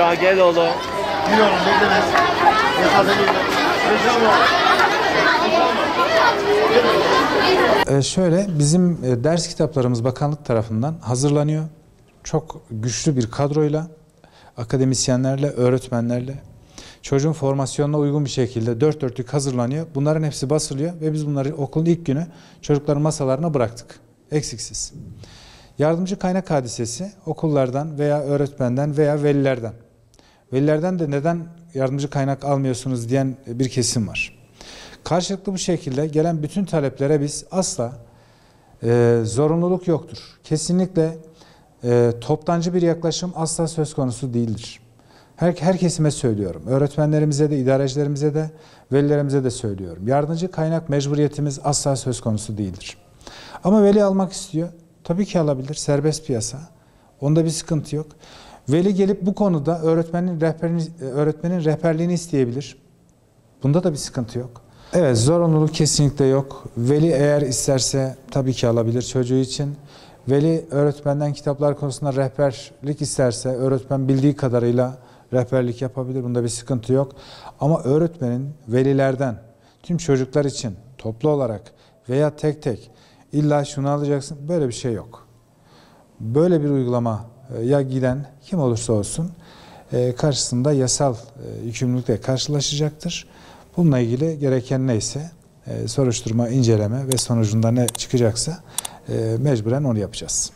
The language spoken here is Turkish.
aşağı gel oğlum. Bir oğlum beklemez. Yakada Şöyle bizim ders kitaplarımız bakanlık tarafından hazırlanıyor. Çok güçlü bir kadroyla, akademisyenlerle, öğretmenlerle, çocuğun formasyonuna uygun bir şekilde dört dörtlük hazırlanıyor. Bunların hepsi basılıyor ve biz bunları okulun ilk günü çocukların masalarına bıraktık. Eksiksiz. Yardımcı kaynak hadisesi okullardan veya öğretmenden veya velilerden. Velilerden de neden yardımcı kaynak almıyorsunuz diyen bir kesim var. Karşılıklı bu şekilde gelen bütün taleplere biz asla zorunluluk yoktur. Kesinlikle toptancı bir yaklaşım asla söz konusu değildir. Her kesime söylüyorum. Öğretmenlerimize de, idarecilerimize de, velilerimize de söylüyorum. Yardımcı kaynak mecburiyetimiz asla söz konusu değildir. Ama veli almak istiyor. Tabii ki alabilir. Serbest piyasa. Onda bir sıkıntı yok. Veli gelip bu konuda öğretmenin rehberliğini isteyebilir. Bunda da bir sıkıntı yok. Evet, zorunluluk kesinlikle yok. Veli eğer isterse tabii ki alabilir çocuğu için. Veli öğretmenden kitaplar konusunda rehberlik isterse öğretmen bildiği kadarıyla rehberlik yapabilir. Bunda bir sıkıntı yok. Ama öğretmenin velilerden tüm çocuklar için toplu olarak veya tek tek illa şunu alacaksın, böyle bir şey yok. Böyle bir uygulamaya giden kim olursa olsun karşısında yasal yükümlülükle karşılaşacaktır. Bununla ilgili gereken neyse soruşturma, inceleme ve sonucunda ne çıkacaksa mecburen onu yapacağız.